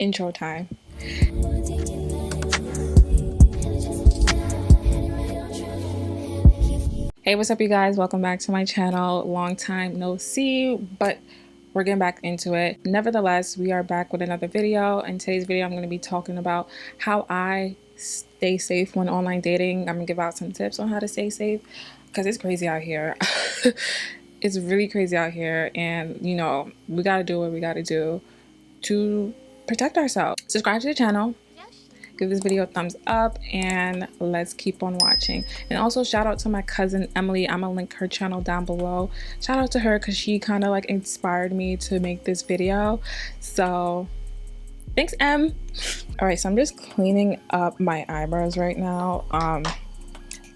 Intro time. Hey, what's up, you guys? Welcome back to my channel. Long time no see, but we're getting back into it. Nevertheless, we are back with another video. In today's video, I'm going to be talking about how I stay safe when online dating. I'm going to give out some tips on how to stay safe because it's crazy out here. It's really crazy out here, and you know, we got to do what we got to do to protect ourselves. Subscribe to the channel, give this video a thumbs up, and let's keep on watching. And also shout out to my cousin Emily. I'm gonna link her channel down below. Shout out to her because she kind of like inspired me to make this video, so thanks, Em. All right, so I'm just cleaning up my eyebrows right now. I'm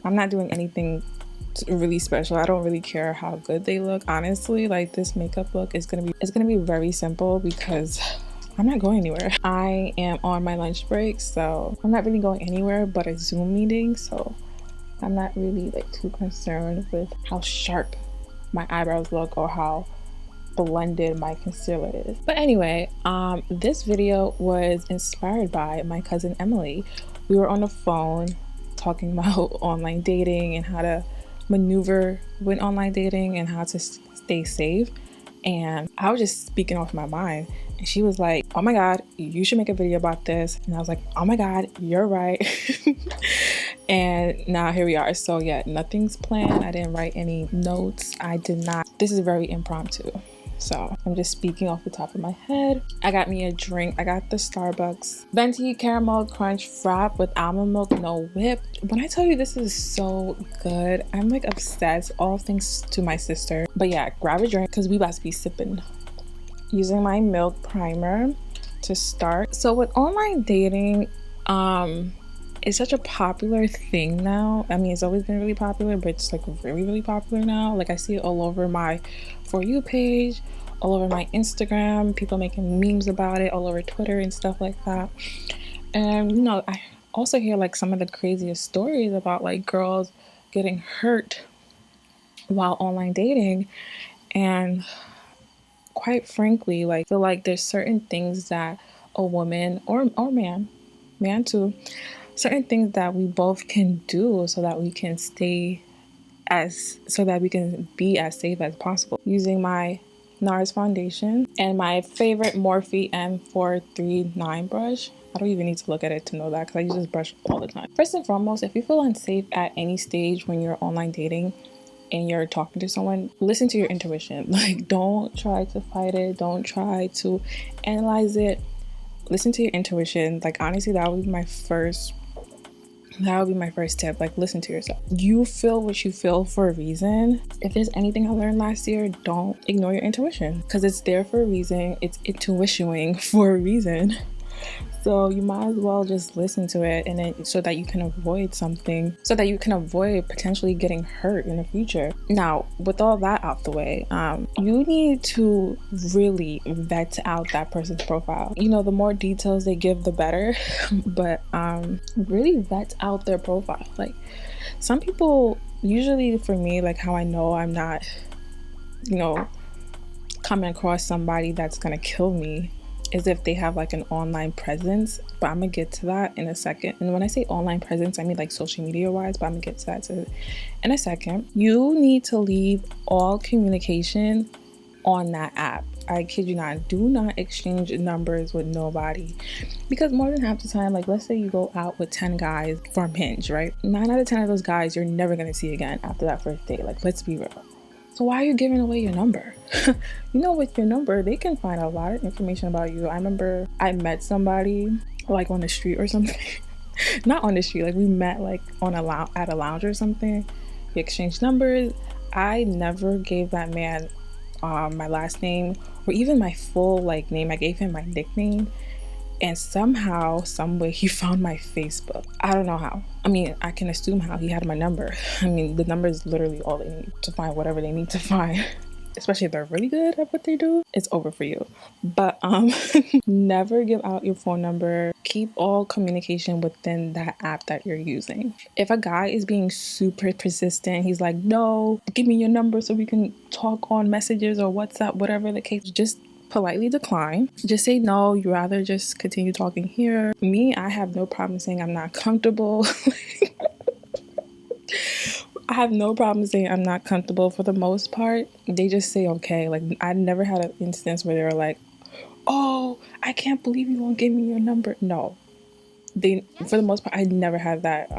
not doing anything really special. I don't really care how good they look, honestly. Like, this makeup look is gonna be very simple because I'm not going anywhere. I am on my lunch break, so I'm not really going anywhere but a Zoom meeting, so I'm not really like too concerned with how sharp my eyebrows look or how blended my concealer is. But anyway, this video was inspired by my cousin Emily. We were on the phone talking about online dating and how to maneuver with online dating and how to stay safe, and I was just speaking off my mind, and she was like, oh my god, you should make a video about this. And I was like, oh my god, you're right. And now here we are. So yeah, nothing's planned. I didn't write any notes. This is very impromptu, so I'm just speaking off the top of my head. I got me a drink. I got the Starbucks venti caramel crunch frap with almond milk, no whip. When I tell you this is so good, I'm like obsessed, all thanks to my sister. But yeah, grab a drink because we about to be sipping. Using my milk primer to start. So with online dating, it's such a popular thing now. I mean, it's always been really popular, but it's like really popular now. Like, I see it all over my For You page, all over my Instagram, people making memes about it, all over Twitter and stuff like that. And you know, I also hear like some of the craziest stories about like girls getting hurt while online dating. And quite frankly, like, I feel like there's certain things that a woman or man too, certain things that we both can do so that we can be as safe as possible. Using my NARS foundation and my favorite Morphe M439 brush. I don't even need to look at it to know that because I use this brush all the time. First and foremost, if you feel unsafe at any stage when you're online dating and you're talking to someone, listen to your intuition. Like, don't try to fight it, don't try to analyze it. Listen to your intuition. Like, honestly, that would be my first tip. Like, listen to yourself. You feel what you feel for a reason. If there's anything I learned last year, don't ignore your intuition because it's there for a reason. It's intuitioning for a reason. So you might as well just listen to it, and then so that you can avoid potentially getting hurt in the future. Now, with all that out the way, you need to really vet out that person's profile. You know, the more details they give, the better. But really vet out their profile. Like, some people, usually for me, like how I know I'm not, you know, coming across somebody that's gonna kill me is if they have like an online presence, but I'm gonna get to that in a second. And when I say online presence, I mean like social media wise, but I'm gonna get to that in a second. You need to leave all communication on that app. I kid you not. Do not exchange numbers with nobody, because more than half the time, like, let's say you go out with 10 guys from Hinge, right? 9 out of 10 of those guys you're never gonna see again after that first date. Like, let's be real. So why are you giving away your number? You know, with your number, they can find a lot of information about you. I remember I met somebody like on the street or something. Not on the street, like we met like at a lounge or something. We exchanged numbers. I never gave that man my last name or even my full like name. I gave him my nickname. And somehow, someway, he found my Facebook. I don't know how. I mean, I can assume how he had my number. I mean, the number is literally all they need to find whatever they need to find. Especially if they're really good at what they do, it's over for you. But never give out your phone number. Keep all communication within that app that you're using. If a guy is being super persistent, he's like, no, give me your number so we can talk on messages or WhatsApp, whatever the case, just politely decline. Just say no, you rather just continue talking here. Me, I have no problem saying I'm not comfortable. I have no problem saying I'm not comfortable for the most part. They just say okay. Like, I never had an instance where they were like, oh, I can't believe you won't give me your number. No. They, for the most part, I never had that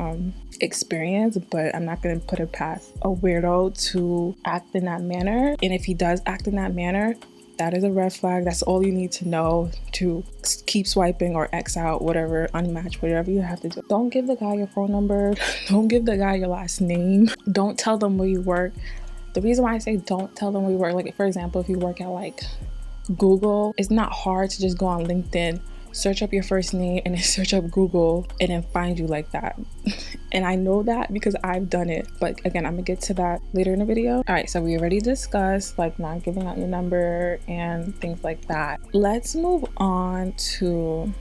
experience, but I'm not going to put it past a weirdo to act in that manner. And if he does act in that manner, that is a red flag. That's all you need to know to keep swiping or X out, whatever, unmatch, whatever you have to do. Don't give the guy your phone number. Don't give the guy your last name. Don't tell them where you work. The reason why I say don't tell them where you work, like for example, if you work at like Google, it's not hard to just go on LinkedIn, search up your first name and then search up Google and then find you like that. And I know that because I've done it. But again, I'm gonna get to that later in the video. All right, so we already discussed like not giving out your number and things like that. Let's move on to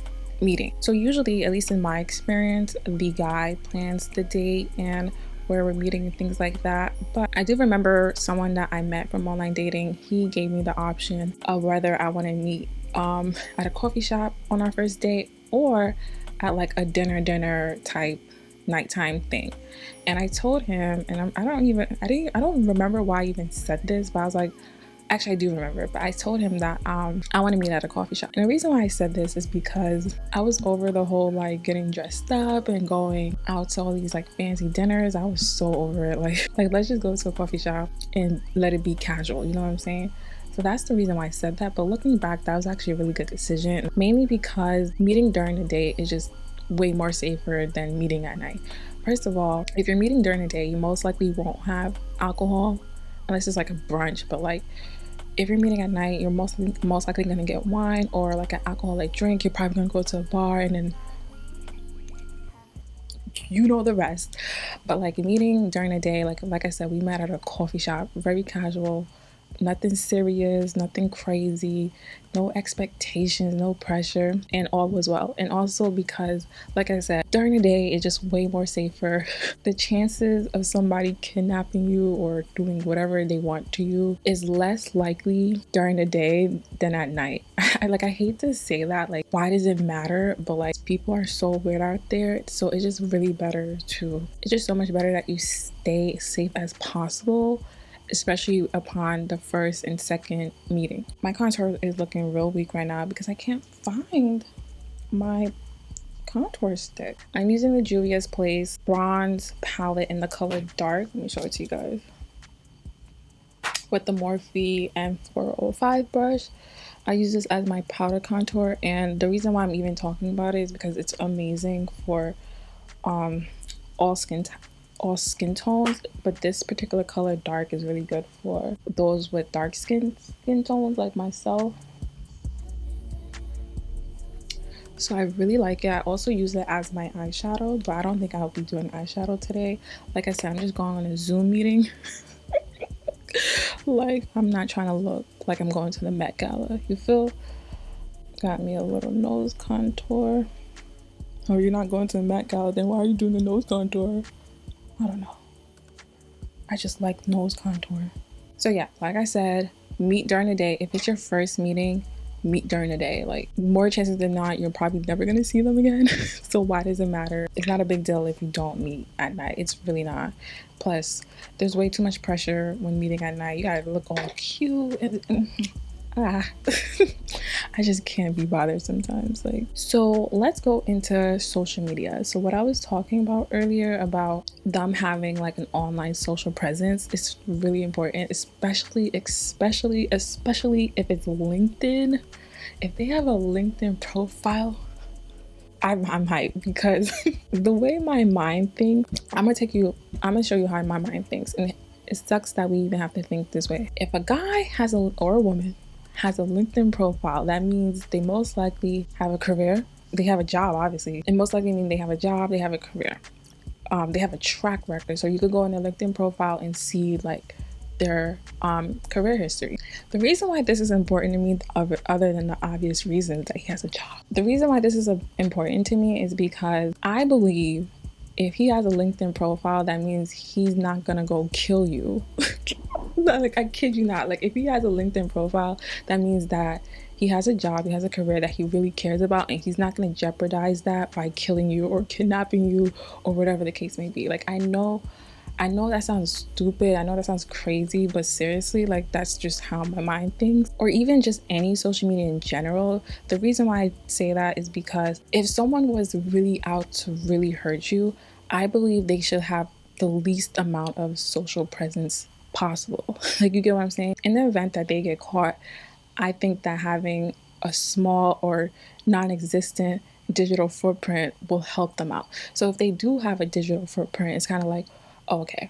meeting. So usually, at least in my experience, the guy plans the date and where we're meeting and things like that. But I do remember someone that I met from online dating, he gave me the option of whether I want to meet at a coffee shop on our first date or at like a dinner type nighttime thing. And I told him, and I don't remember why I even said this, but I was like, actually I do remember, but I told him that I want to meet at a coffee shop. And the reason why I said this is because I was over the whole like getting dressed up and going out to all these like fancy dinners. I was so over it. Like let's just go to a coffee shop and let it be casual, you know what I'm saying? So that's the reason why I said that. But looking back, that was actually a really good decision, mainly because meeting during the day is just way more safer than meeting at night. First of all, if you're meeting during the day, you most likely won't have alcohol unless it's like a brunch. But like if you're meeting at night, you're most likely gonna get wine or like an alcoholic drink. You're probably gonna go to a bar and then you know the rest. But like meeting during the day, like I said, we met at a coffee shop, very casual, nothing serious, nothing crazy, no expectations, no pressure, and all was well. And also because, like I said, during the day it's just way more safer. The chances of somebody kidnapping you or doing whatever they want to you is less likely during the day than at night. I hate to say that, like, why does it matter? But like, people are so weird out there, so it's just really better to, it's just so much better that you stay safe as possible, especially upon the first and second meeting. My contour is looking real weak right now because I can't find my contour stick. I'm using the Juvia's Place bronze palette in the color dark. Let me show it to you guys. With the Morphe M405 brush. I use this as my powder contour, and the reason why I'm even talking about it is because it's amazing for all skin tones, but this particular color dark is really good for those with dark skin tones like myself. So I really like it. I also use it as my eyeshadow, but I don't think I'll be doing eyeshadow today. Like I said, I'm just going on a Zoom meeting. Like, I'm not trying to look like I'm going to the Met Gala, you feel? Got me a little nose contour. Oh, you're not going to the Met Gala, then why are you doing the nose contour? I don't know. I just like nose contour. So yeah, like I said, meet during the day. If it's your first meeting, meet during the day. Like, more chances than not, you're probably never gonna see them again. So why does it matter? It's not a big deal if you don't meet at night. It's really not. Plus, there's way too much pressure when meeting at night. You gotta look all cute and I just can't be bothered sometimes. Like, so let's go into social media. So what I was talking about earlier about them having like an online social presence is really important, especially if it's LinkedIn. If they have a LinkedIn profile, I'm hyped, because the way my mind thinks, I'm gonna show you how my mind thinks. And it sucks that we even have to think this way. If a guy has or a woman has a LinkedIn profile, that means they most likely have a career. They have a job, obviously. And most likely mean they have a job, they have a career. They have a track record. So you could go on their LinkedIn profile and see like their career history. The reason why this is important to me, other than the obvious reasons that he has a job, the reason why this is important to me is because I believe if he has a LinkedIn profile, that means he's not gonna go kill you. Like, I kid you not. Like, if he has a LinkedIn profile, that means that he has a job, he has a career that he really cares about, and he's not going to jeopardize that by killing you or kidnapping you or whatever the case may be. Like, I know that sounds stupid, I know that sounds crazy, but seriously, like, that's just how my mind thinks. Or even just any social media in general. The reason why I say that is because if someone was really out to really hurt you, I believe they should have the least amount of social presence possible. Like, you get what I'm saying? In the event that they get caught, I think that having a small or non-existent digital footprint will help them out. So if they do have a digital footprint, it's kind of like, oh, okay,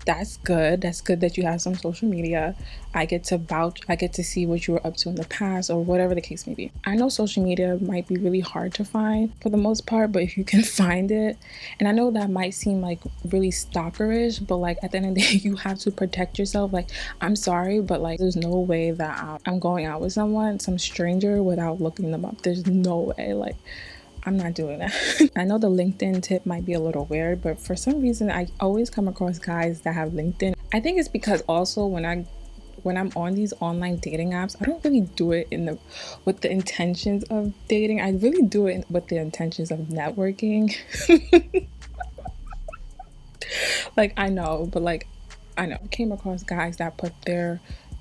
that's good. That's good that you have some social media. I get to vouch, I get to see what you were up to in the past or whatever the case may be. I know social media might be really hard to find for the most part, but if you can find it, and I know that might seem like really stalkerish, but like at the end of the day, you have to protect yourself. Like, I'm sorry, but like there's no way that I'm going out with someone, some stranger, without looking them up. There's no way. Like, I'm not doing that. I know the LinkedIn tip might be a little weird, but for some reason I always come across guys that have LinkedIn. I think it's because also when I'm on these online dating apps, I don't really do it with the intentions of dating. I really do it with the intentions of networking. Like, I know, but like, I know. I came across guys that put their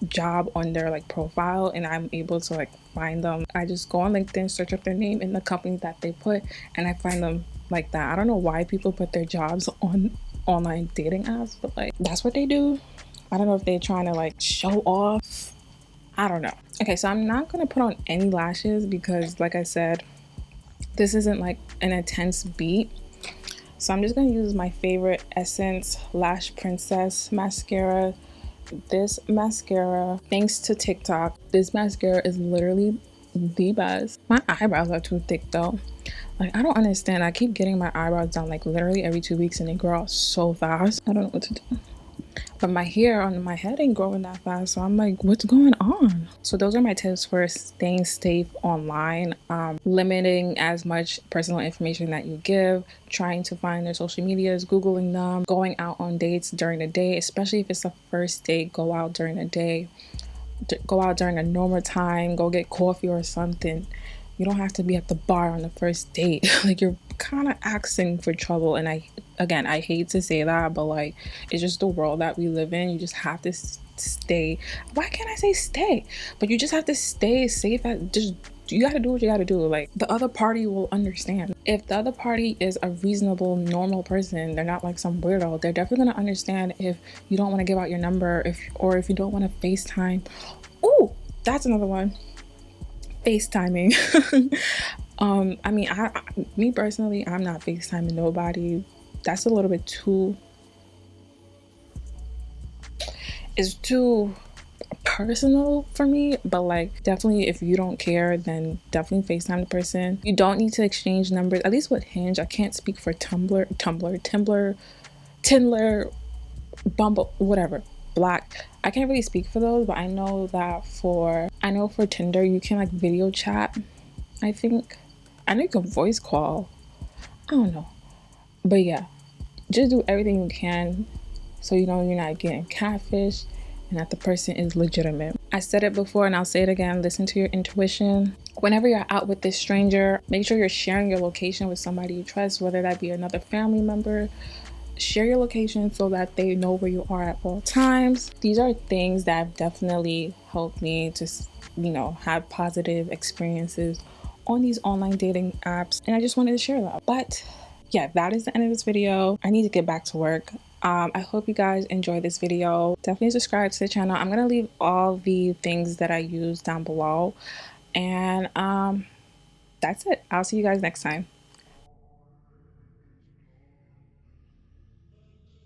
job on their like profile, and I'm able to like find them. I just go on LinkedIn, search up their name and the company that they put, and I find them like that. I don't know why people put their jobs on online dating apps, but like that's what they do. I don't know if they're trying to like show off. I don't know. Okay, so I'm not gonna put on any lashes because, like I said, this isn't like an intense beat. So I'm just gonna use my favorite Essence Lash Princess mascara. This mascara, thanks to TikTok, this mascara is literally the best. My eyebrows are too thick though. Like, I don't understand. I keep getting my eyebrows done like literally every 2 weeks and they grow out so fast. I don't know what to do. But my hair on my head ain't growing that fast, so I'm like, what's going on? So those are my tips for staying safe online. Limiting as much personal information that you give, trying to find their social medias, Googling them, going out on dates during the day, especially if it's a first date. Go out during the day, go out during a normal time, go get coffee or something. You don't have to be at the bar on the first date. Like, you're kind of asking for trouble. And I hate to say that, but like, it's just the world that we live in. You just have to stay. Why can't I say stay? But you just have to stay safe. You got to do what you got to do. Like, the other party will understand. If the other party is a reasonable, normal person, they're not like some weirdo, they're definitely going to understand if you don't want to give out your number, or if you don't want to FaceTime. Ooh, that's another one. FaceTiming. I mean, me personally, I'm not FaceTiming nobody. That's a little bit too, it's too personal for me. But like, definitely if you don't care, then definitely FaceTime the person. You don't need to exchange numbers, at least with Hinge. I can't speak for Tinder, Bumble, whatever, Black. I can't really speak for those, but I know for Tinder you can like video chat. I think I know you can voice call. I don't know, but yeah, just do everything you can so you know you're not getting catfish and that the person is legitimate. I said it before and I'll say it again. Listen to your intuition. Whenever you're out with this stranger, make sure you're sharing your location with somebody you trust, whether that be another family member. Share your location so that they know where you are at all times. These are things that have definitely helped me to, have positive experiences on these online dating apps, and I just wanted to share that. But yeah, that is the end of this video. I need to get back to work. I hope you guys enjoy this video. Definitely subscribe to the channel. I'm gonna leave all the things that I use down below, and that's it. I'll see you guys next time.